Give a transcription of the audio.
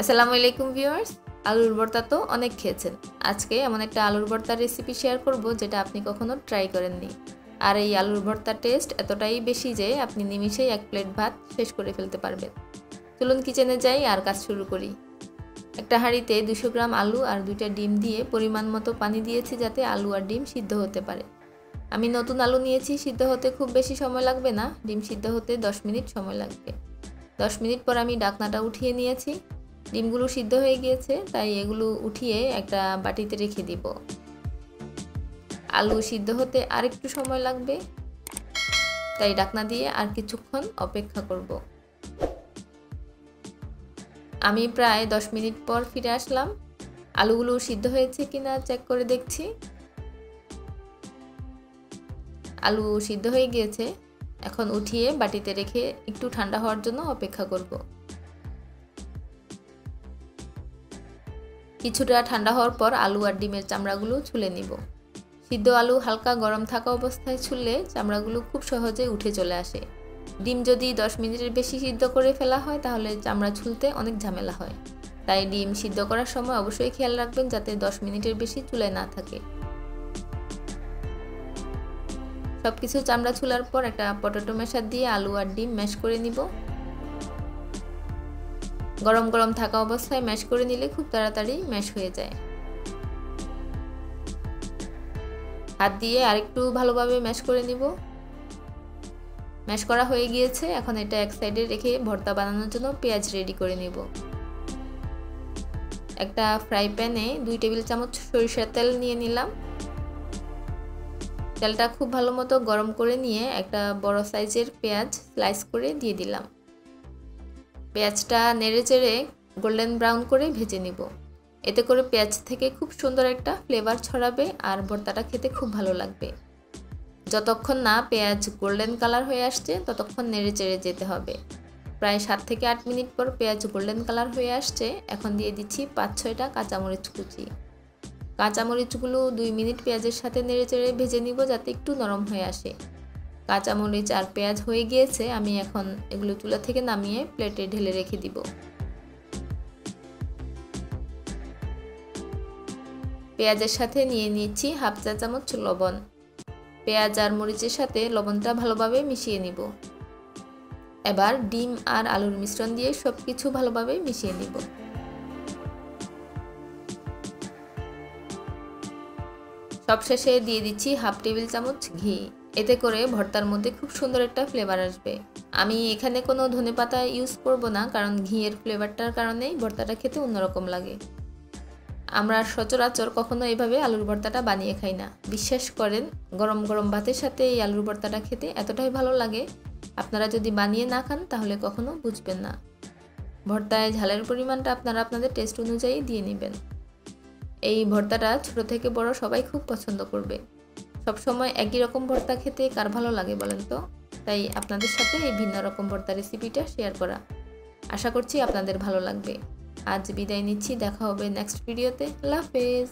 আসসালামু আলাইকুম ভিউয়ার্স, আলুর ভর্তা তো অনেক খেয়েছেন। আজকে এমন একটা আলুর ভর্তার রেসিপি শেয়ার করব যেটা আপনি কখনো ট্রাই করেননি। আর এই আলুর ভর্তার টেস্ট এতটাই বেশি যে আপনি নিমিষেই এক প্লেট ভাত শেষ করে ফেলতে পারবেন। চলুন কিচেনে যাই আর কাজ শুরু করি। একটা হাঁড়িতে 200 গ্রাম আলু আর 2টা ডিম দিয়ে পরিমাণ মতো পানি দিয়েছি যাতে আলু আর ডিম সিদ্ধ হতে পারে। আমি নতুন আলু নিয়েছি, সিদ্ধ হতে খুব বেশি সময় লাগবে না, ডিম সিদ্ধ হতে 10 মিনিট সময় লাগবে। 10 মিনিট পর আমি ঢাকনাটা উঠিয়ে নিয়েছি। ডিমগুলো সিদ্ধ হয়ে গিয়েছে, তাই এগুলো উঠিয়ে একটা বাটিতে রেখে দিব। আলু সিদ্ধ হতে আরেকটু সময় লাগবে, তাই ঢাকনা দিয়ে আর কিছুক্ষণ অপেক্ষা করব। আমি প্রায় 10 মিনিট পর ফিরে আসলাম। আলুগুলো সিদ্ধ হয়েছে কিনা চেক করে দেখছি। আলু সিদ্ধ হয়ে গিয়েছে। এখন উঠিয়ে বাটিতে রেখে একটু ঠান্ডা হওয়ার জন্য অপেক্ষা করব। কিছুটা ঠান্ডা হওয়ার পর আলু আর ডিমের চামড়াগুলো ছুলে নিব। সিদ্ধ আলু হালকা গরম থাকা অবস্থায় ছুললে চামড়াগুলো খুব সহজে উঠে চলে আসে। ডিম যদি 10 মিনিটের বেশি সিদ্ধ করে ফেলা হয় তাহলে চামড়া ছুলতে অনেক ঝামেলা হয়। তাই ডিম সিদ্ধ করার সময় অবশ্যই খেয়াল রাখবেন যাতে 10 মিনিটের বেশি চুলায় না থাকে। সবকিছু চামড়া ছুলার পর একটা পটেটো ম্যাশার দিয়ে আলু আর ডিম ম্যাশ করে নিব। গরম গরম থাকা অবস্থায় ম্যাশ করে নিলে খুব তাড়াতাড়ি ম্যাশ হয়ে যায়। হাত দিয়ে আরেকটু ভালোভাবে ম্যাশ করে নিব। ম্যাশ করা হয়ে গিয়েছে। এখন এটা এক সাইডে রেখে ভর্তা বানানোর জন্য পেঁয়াজ রেডি করে নিব। একটা ফ্রাই প্যানে 2 টেবিল চামচ সরিষার তেল নিয়ে নিলাম। তেলটা খুব ভালো মতো গরম করে নিয়ে একটা বড় সাইজের পেঁয়াজ স্লাইস করে দিয়ে দিলাম। পেঁয়াজটা নেড়েচেড়ে গোল্ডেন ব্রাউন করে ভেজে নিব। এতে করে পেঁয়াজ থেকে খুব সুন্দর একটা ফ্লেভার ছড়াবে আর ভর্তাটা খেতে খুব ভালো লাগবে। যতক্ষণ না পেঁয়াজ গোল্ডেন কালার হয়ে আসছে ততক্ষণ নেড়েচেড়ে যেতে হবে। প্রায় 7 থেকে 8 মিনিট পর পেঁয়াজ গোল্ডেন কালার হয়ে আসছে। এখন দিয়ে দিচ্ছি 5-6টা কাঁচামরিচ কুচি। কাঁচামরিচগুলো 2 মিনিট পেঁয়াজের সাথে নেড়েচেড়ে ভেজে নিব যাতে একটু নরম হয়ে আসে। কাঁচামরিচ আর পেঁয়াজ হয়ে গিয়েছে। আমি এখন এগুলো চুলা থেকে নামিয়ে প্লেটে ঢেলে রেখে দিব। পেঁয়াজের সাথে নিয়ে নিচ্ছি হাফ চা চামচ লবণ। পেঁয়াজ আর মরিচের সাথে লবণটা ভালোভাবে মিশিয়ে নিব। এবার ডিম আর আলুর মিশ্রণ দিয়ে সবকিছু ভালোভাবে মিশিয়ে নিব। সবশেষে দিয়ে দিচ্ছি হাফ টেবিল চামচ ঘি। এতে করে ভর্তার মধ্যে খুব সুন্দর একটা ফ্লেভার আসবে। আমি এখানে কোনো ধনেপাতা ইউজ করব না, কারণ ঘিয়ের ফ্লেভারটার কারণেই ভর্তাটা খেতে অন্যরকম লাগে। আমরা সচরাচর কখনো এইভাবে আলুর ভর্তাটা বানিয়ে খাই না। বিশ্বাস করেন, গরম গরম ভাতের সাথে এই আলুর ভর্তাটা খেতে এতটাই ভালো লাগে, আপনারা যদি বানিয়ে না খান তাহলে কখনো বুঝবেন না। ভর্তায় ঝালের পরিমাণটা আপনারা আপনাদের টেস্ট অনুযায়ী দিয়ে নেবেন। এই ভর্তাটা ছোট থেকে বড় সবাই খুব পছন্দ করবে। সবসময় একই রকম ভর্তা খেতে কার ভালো লাগে বলেন তো? তাই আপনাদের সাথে এই ভিন্ন রকম ভর্তা রেসিপিটা শেয়ার করা। আশা করছি আপনাদের ভালো লাগবে। আজ বিদায় নিচ্ছি, দেখা হবে নেক্সট ভিডিওতে। আল্লাহ হাফেজ।